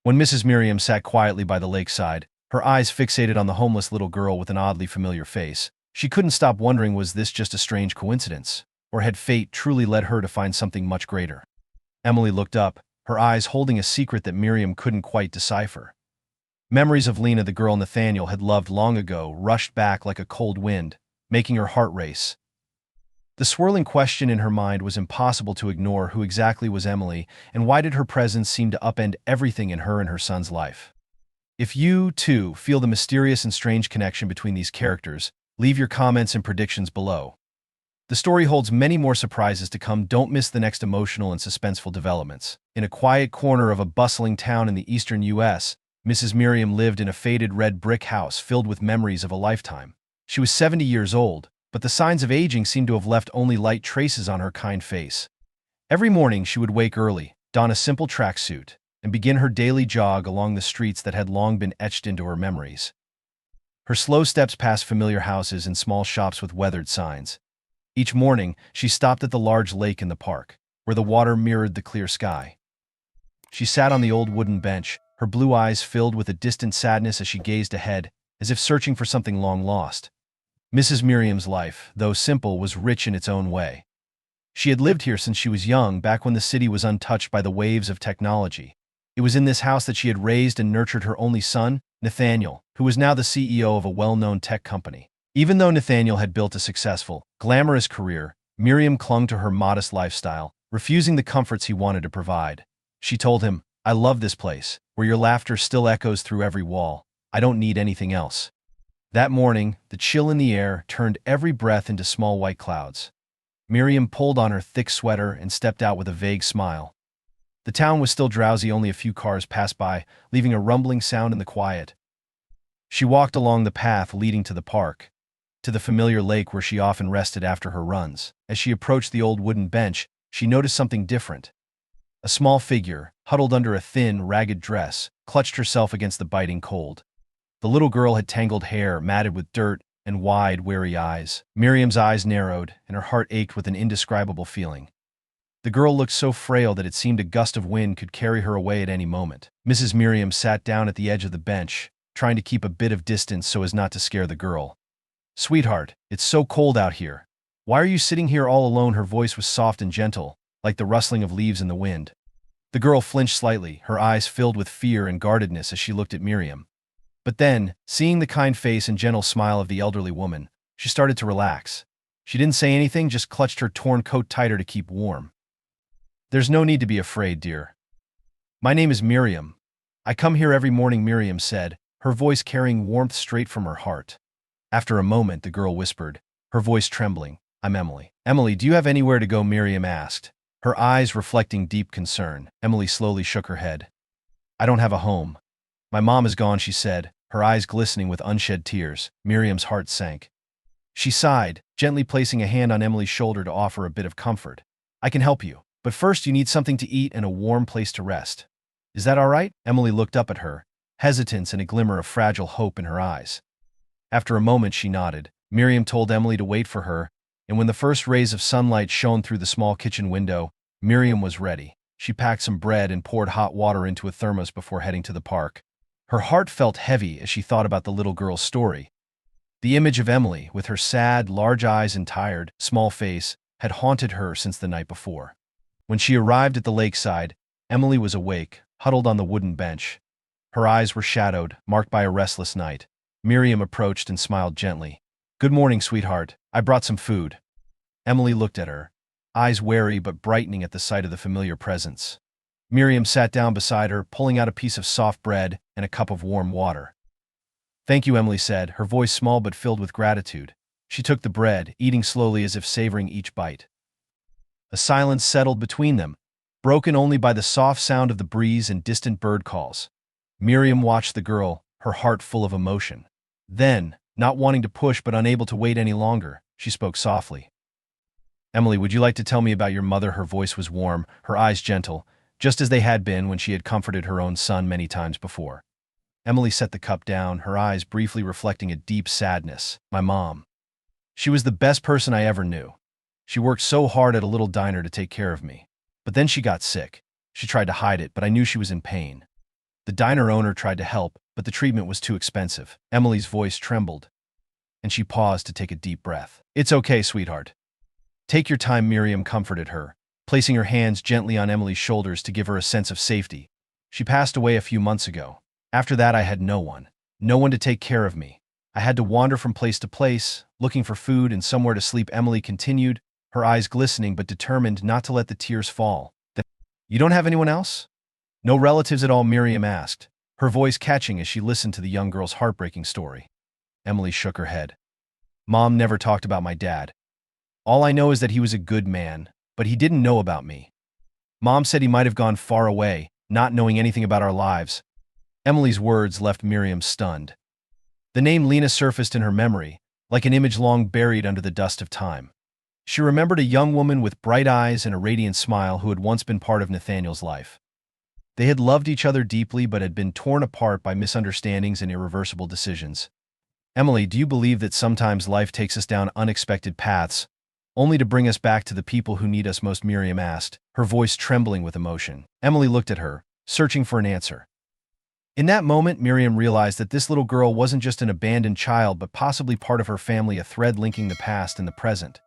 When Mrs. Miriam sat quietly by the lakeside, her eyes fixated on the homeless little girl with an oddly familiar face, she couldn't stop wondering, was this just a strange coincidence, or had fate truly led her to find something much greater? Emily looked up, her eyes holding a secret that Miriam couldn't quite decipher. Memories of Lena, the girl Nathaniel had loved long ago, rushed back like a cold wind, making her heart race. The swirling question in her mind was impossible to ignore: who exactly was Emily, and why did her presence seem to upend everything in her and her son's life? If you, too, feel the mysterious and strange connection between these characters, leave your comments and predictions below. The story holds many more surprises to come. Don't miss the next emotional and suspenseful developments. In a quiet corner of a bustling town in the eastern U.S., Mrs. Miriam lived in a faded red brick house filled with memories of a lifetime. She was 70 years old, but the signs of aging seemed to have left only light traces on her kind face. Every morning she would wake early, don a simple tracksuit, and begin her daily jog along the streets that had long been etched into her memories. Her slow steps passed familiar houses and small shops with weathered signs. Each morning, she stopped at the large lake in the park, where the water mirrored the clear sky. She sat on the old wooden bench, her blue eyes filled with a distant sadness as she gazed ahead, as if searching for something long lost. Mrs. Miriam's life, though simple, was rich in its own way. She had lived here since she was young, back when the city was untouched by the waves of technology. It was in this house that she had raised and nurtured her only son, Nathaniel, who was now the CEO of a well-known tech company. Even though Nathaniel had built a successful, glamorous career, Miriam clung to her modest lifestyle, refusing the comforts he wanted to provide. She told him, "I love this place, where your laughter still echoes through every wall. I don't need anything else." That morning, the chill in the air turned every breath into small white clouds. Miriam pulled on her thick sweater and stepped out with a vague smile. The town was still drowsy, only a few cars passed by, leaving a rumbling sound in the quiet. She walked along the path leading to the park, to the familiar lake where she often rested after her runs. As she approached the old wooden bench, she noticed something different. A small figure, huddled under a thin, ragged dress, clutched herself against the biting cold. The little girl had tangled hair, matted with dirt, and wide, weary eyes. Miriam's eyes narrowed, and her heart ached with an indescribable feeling. The girl looked so frail that it seemed a gust of wind could carry her away at any moment. Mrs. Miriam sat down at the edge of the bench, trying to keep a bit of distance so as not to scare the girl. "Sweetheart, it's so cold out here. Why are you sitting here all alone?" Her voice was soft and gentle, like the rustling of leaves in the wind. The girl flinched slightly, her eyes filled with fear and guardedness as she looked at Miriam. But then, seeing the kind face and gentle smile of the elderly woman, she started to relax. She didn't say anything, just clutched her torn coat tighter to keep warm. "There's no need to be afraid, dear. My name is Miriam. I come here every morning," Miriam said, her voice carrying warmth straight from her heart. After a moment, the girl whispered, her voice trembling, "I'm Emily." "Emily, do you have anywhere to go?" Miriam asked, her eyes reflecting deep concern. Emily slowly shook her head. "I don't have a home. My mom is gone," she said, her eyes glistening with unshed tears. Miriam's heart sank. She sighed, gently placing a hand on Emily's shoulder to offer a bit of comfort. "I can help you, but first you need something to eat and a warm place to rest. Is that all right?" Emily looked up at her, hesitance and a glimmer of fragile hope in her eyes. After a moment, she nodded. Miriam told Emily to wait for her, and when the first rays of sunlight shone through the small kitchen window, Miriam was ready. She packed some bread and poured hot water into a thermos before heading to the park. Her heart felt heavy as she thought about the little girl's story. The image of Emily, with her sad, large eyes and tired, small face, had haunted her since the night before. When she arrived at the lakeside, Emily was awake, huddled on the wooden bench. Her eyes were shadowed, marked by a restless night. Miriam approached and smiled gently. "Good morning, sweetheart. I brought some food." Emily looked at her, eyes wary but brightening at the sight of the familiar presence. Miriam sat down beside her, pulling out a piece of soft bread and a cup of warm water. "Thank you," Emily said, her voice small but filled with gratitude. She took the bread, eating slowly as if savoring each bite. A silence settled between them, broken only by the soft sound of the breeze and distant bird calls. Miriam watched the girl, her heart full of emotion. Then, not wanting to push but unable to wait any longer, she spoke softly. "Emily, would you like to tell me about your mother?" Her voice was warm, her eyes gentle, just as they had been when she had comforted her own son many times before. Emily set the cup down, her eyes briefly reflecting a deep sadness. "My mom. She was the best person I ever knew. She worked so hard at a little diner to take care of me. But then she got sick. She tried to hide it, but I knew she was in pain. The diner owner tried to help, but the treatment was too expensive. Emily's voice trembled, and she paused to take a deep breath. "It's okay, sweetheart. Take your time," Miriam comforted her, placing her hands gently on Emily's shoulders to give her a sense of safety. "She passed away a few months ago. After that, I had no one. No one to take care of me. I had to wander from place to place, looking for food and somewhere to sleep," Emily continued, her eyes glistening but determined not to let the tears fall. "You don't have anyone else? No relatives at all?" Miriam asked, her voice catching as she listened to the young girl's heartbreaking story. Emily shook her head. "Mom never talked about my dad. All I know is that he was a good man, but he didn't know about me. Mom said he might have gone far away, not knowing anything about our lives." Emily's words left Miriam stunned. The name Lena surfaced in her memory, like an image long buried under the dust of time. She remembered a young woman with bright eyes and a radiant smile who had once been part of Nathaniel's life. They had loved each other deeply but had been torn apart by misunderstandings and irreversible decisions. "Emily, do you believe that sometimes life takes us down unexpected paths, only to bring us back to the people who need us most?" Miriam asked, her voice trembling with emotion. Emily looked at her, searching for an answer. In that moment, Miriam realized that this little girl wasn't just an abandoned child but possibly part of her family, a thread linking the past and the present.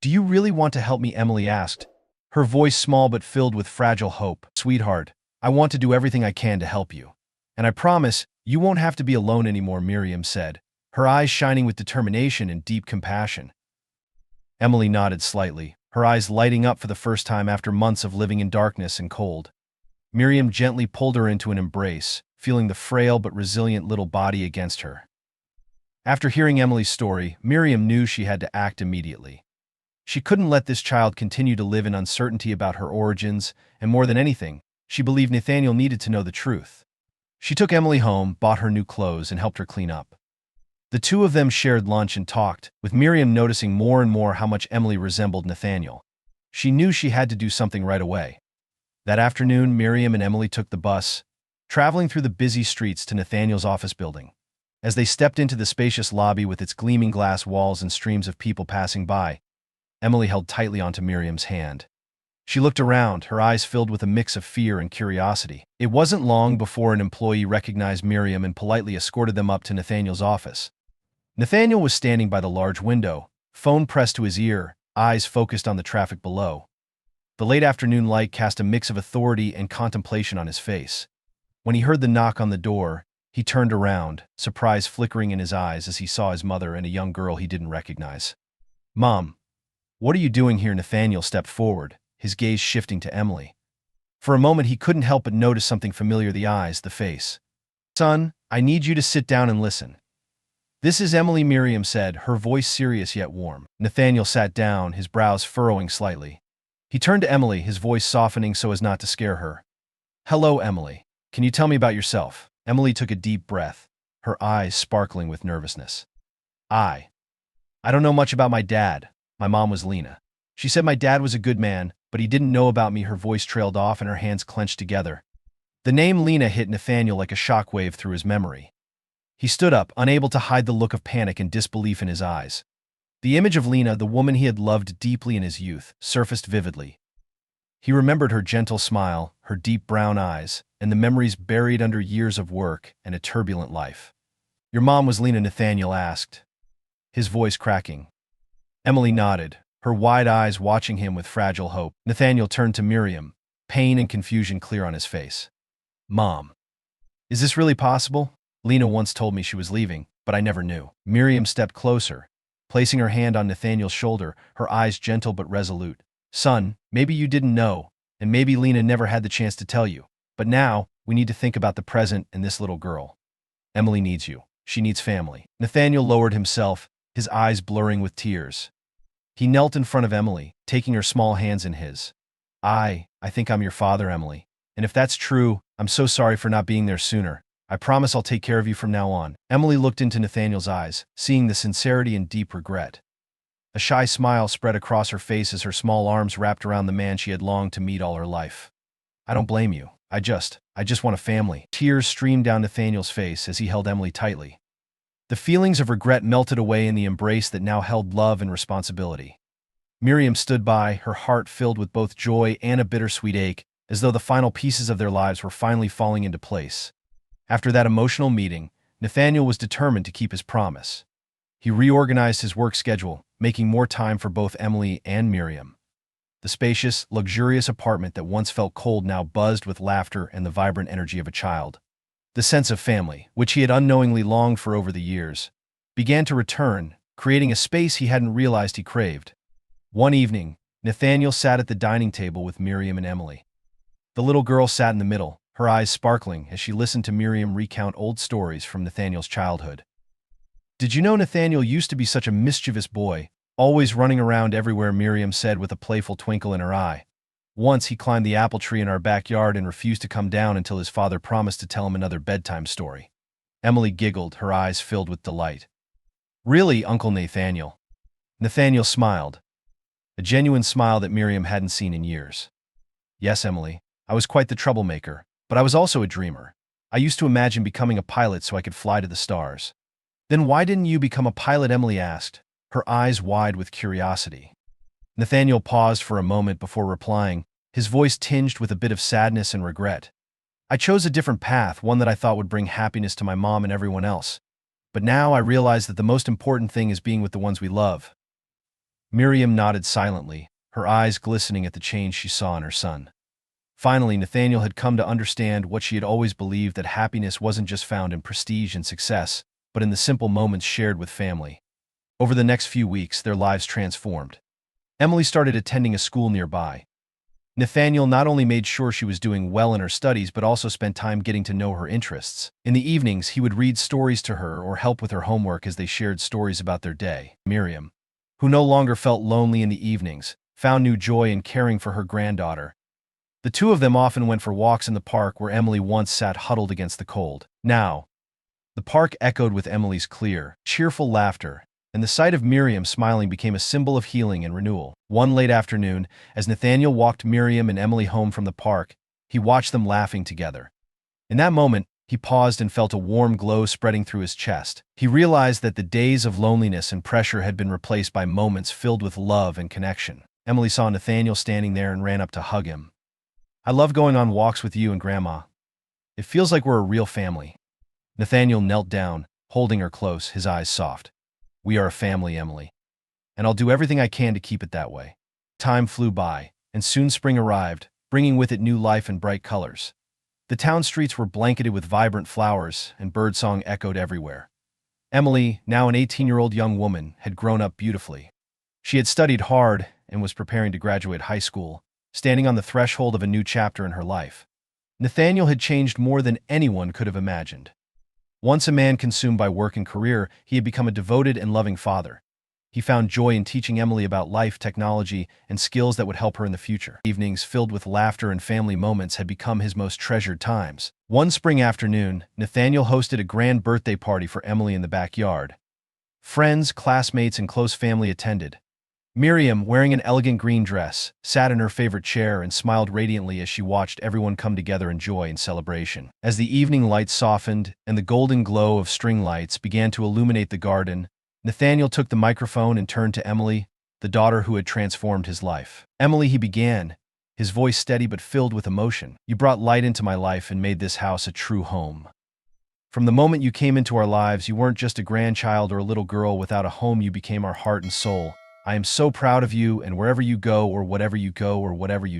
"Do you really want to help me?" Emily asked, her voice small but filled with fragile hope. "Sweetheart, I want to do everything I can to help you. And I promise, you won't have to be alone anymore," Miriam said, her eyes shining with determination and deep compassion. Emily nodded slightly, her eyes lighting up for the first time after months of living in darkness and cold. Miriam gently pulled her into an embrace, feeling the frail but resilient little body against her. After hearing Emily's story, Miriam knew she had to act immediately. She couldn't let this child continue to live in uncertainty about her origins, and more than anything, she believed Nathaniel needed to know the truth. She took Emily home, bought her new clothes, and helped her clean up. The two of them shared lunch and talked, with Miriam noticing more and more how much Emily resembled Nathaniel. She knew she had to do something right away. That afternoon, Miriam and Emily took the bus, traveling through the busy streets to Nathaniel's office building. As they stepped into the spacious lobby with its gleaming glass walls and streams of people passing by, Emily held tightly onto Miriam's hand. She looked around, her eyes filled with a mix of fear and curiosity. It wasn't long before an employee recognized Miriam and politely escorted them up to Nathaniel's office. Nathaniel was standing by the large window, phone pressed to his ear, eyes focused on the traffic below. The late afternoon light cast a mix of authority and contemplation on his face. When he heard the knock on the door, he turned around, surprise flickering in his eyes as he saw his mother and a young girl he didn't recognize. "Mom, what are you doing here?" Nathaniel stepped forward, his gaze shifting to Emily. For a moment, he couldn't help but notice something familiar: the eyes, the face. "Son, I need you to sit down and listen." "This is Emily," Miriam said, her voice serious yet warm. Nathaniel sat down, his brows furrowing slightly. He turned to Emily, his voice softening so as not to scare her. "Hello, Emily. Can you tell me about yourself?" Emily took a deep breath, her eyes sparkling with nervousness. I don't know much about my dad. My mom was Lena. She said my dad was a good man, but he didn't know about me." Her voice trailed off and her hands clenched together. The name Lena hit Nathaniel like a shockwave through his memory. He stood up, unable to hide the look of panic and disbelief in his eyes. The image of Lena, the woman he had loved deeply in his youth, surfaced vividly. He remembered her gentle smile, her deep brown eyes, and the memories buried under years of work and a turbulent life. "Your mom was Lena?" Nathaniel asked, his voice cracking. Emily nodded, her wide eyes watching him with fragile hope. Nathaniel turned to Miriam, pain and confusion clear on his face. "Mom, is this really possible? Lena once told me she was leaving, but I never knew." Miriam stepped closer, placing her hand on Nathaniel's shoulder, her eyes gentle but resolute. "Son, maybe you didn't know, and maybe Lena never had the chance to tell you, but now we need to think about the present and this little girl. Emily needs you. She needs family." Nathaniel lowered himself, his eyes blurring with tears. He knelt in front of Emily, taking her small hands in his. I think I'm your father, Emily. And if that's true, I'm so sorry for not being there sooner. I promise I'll take care of you from now on." Emily looked into Nathaniel's eyes, seeing the sincerity and deep regret. A shy smile spread across her face as her small arms wrapped around the man she had longed to meet all her life. "I don't blame you. I just want a family." Tears streamed down Nathaniel's face as he held Emily tightly. The feelings of regret melted away in the embrace that now held love and responsibility. Miriam stood by, her heart filled with both joy and a bittersweet ache, as though the final pieces of their lives were finally falling into place. After that emotional meeting, Nathaniel was determined to keep his promise. He reorganized his work schedule, making more time for both Emily and Miriam. The spacious, luxurious apartment that once felt cold now buzzed with laughter and the vibrant energy of a child. The sense of family, which he had unknowingly longed for over the years, began to return, creating a space he hadn't realized he craved. One evening, Nathaniel sat at the dining table with Miriam and Emily. The little girl sat in the middle, her eyes sparkling as she listened to Miriam recount old stories from Nathaniel's childhood. "Did you know Nathaniel used to be such a mischievous boy, always running around everywhere?" Miriam said with a playful twinkle in her eye. "Once he climbed the apple tree in our backyard and refused to come down until his father promised to tell him another bedtime story." Emily giggled, her eyes filled with delight. "Really, Uncle Nathaniel?" Nathaniel smiled, a genuine smile that Miriam hadn't seen in years. "Yes, Emily, I was quite the troublemaker, but I was also a dreamer. I used to imagine becoming a pilot so I could fly to the stars." "Then why didn't you become a pilot?" Emily asked, her eyes wide with curiosity. Nathaniel paused for a moment before replying, his voice tinged with a bit of sadness and regret. "I chose a different path, one that I thought would bring happiness to my mom and everyone else. But now I realize that the most important thing is being with the ones we love." Miriam nodded silently, her eyes glistening at the change she saw in her son. Finally, Nathaniel had come to understand what she had always believed, that happiness wasn't just found in prestige and success, but in the simple moments shared with family. Over the next few weeks, their lives transformed. Emily started attending a school nearby. Nathaniel not only made sure she was doing well in her studies but also spent time getting to know her interests. In the evenings, he would read stories to her or help with her homework as they shared stories about their day. Miriam, who no longer felt lonely in the evenings, found new joy in caring for her granddaughter. The two of them often went for walks in the park where Emily once sat huddled against the cold. Now, the park echoed with Emily's clear, cheerful laughter, and the sight of Miriam smiling became a symbol of healing and renewal. One late afternoon, as Nathaniel walked Miriam and Emily home from the park, he watched them laughing together. In that moment, he paused and felt a warm glow spreading through his chest. He realized that the days of loneliness and pressure had been replaced by moments filled with love and connection. Emily saw Nathaniel standing there and ran up to hug him. "I love going on walks with you and Grandma. It feels like we're a real family." Nathaniel knelt down, holding her close, his eyes soft. "We are a family, Emily, and I'll do everything I can to keep it that way." Time flew by, and soon spring arrived, bringing with it new life and bright colors. The town streets were blanketed with vibrant flowers, and birdsong echoed everywhere. Emily, now an 18-year-old young woman, had grown up beautifully. She had studied hard and was preparing to graduate high school, standing on the threshold of a new chapter in her life. Nathaniel had changed more than anyone could have imagined. Once a man consumed by work and career, he had become a devoted and loving father. He found joy in teaching Emily about life, technology, and skills that would help her in the future. Evenings filled with laughter and family moments had become his most treasured times. One spring afternoon, Nathaniel hosted a grand birthday party for Emily in the backyard. Friends, classmates, and close family attended. Miriam, wearing an elegant green dress, sat in her favorite chair and smiled radiantly as she watched everyone come together in joy and celebration. As the evening lights softened and the golden glow of string lights began to illuminate the garden, Nathaniel took the microphone and turned to Emily, the daughter who had transformed his life. "Emily," he began, his voice steady but filled with emotion, "you brought light into my life and made this house a true home. From the moment you came into our lives, you weren't just a grandchild or a little girl without a home, you became our heart and soul. I am so proud of you, and wherever you go or whatever you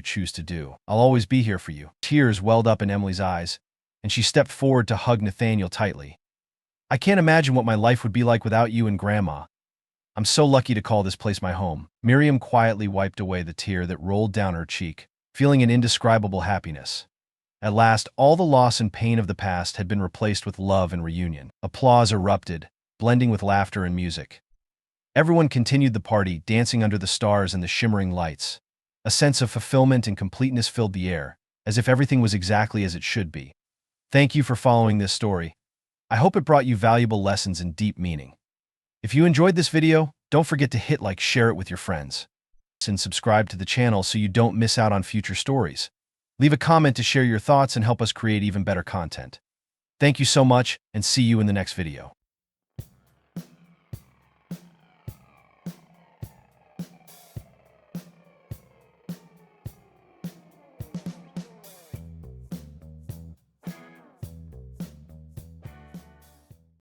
choose to do, I'll always be here for you." Tears welled up in Emily's eyes, and she stepped forward to hug Nathaniel tightly. "I can't imagine what my life would be like without you and Grandma. I'm so lucky to call this place my home." Miriam quietly wiped away the tear that rolled down her cheek, feeling an indescribable happiness. At last, all the loss and pain of the past had been replaced with love and reunion. Applause erupted, blending with laughter and music. Everyone continued the party, dancing under the stars and the shimmering lights. A sense of fulfillment and completeness filled the air, as if everything was exactly as it should be. Thank you for following this story. I hope it brought you valuable lessons and deep meaning. If you enjoyed this video, don't forget to hit like, share it with your friends, and subscribe to the channel so you don't miss out on future stories. Leave a comment to share your thoughts and help us create even better content. Thank you so much, and see you in the next video.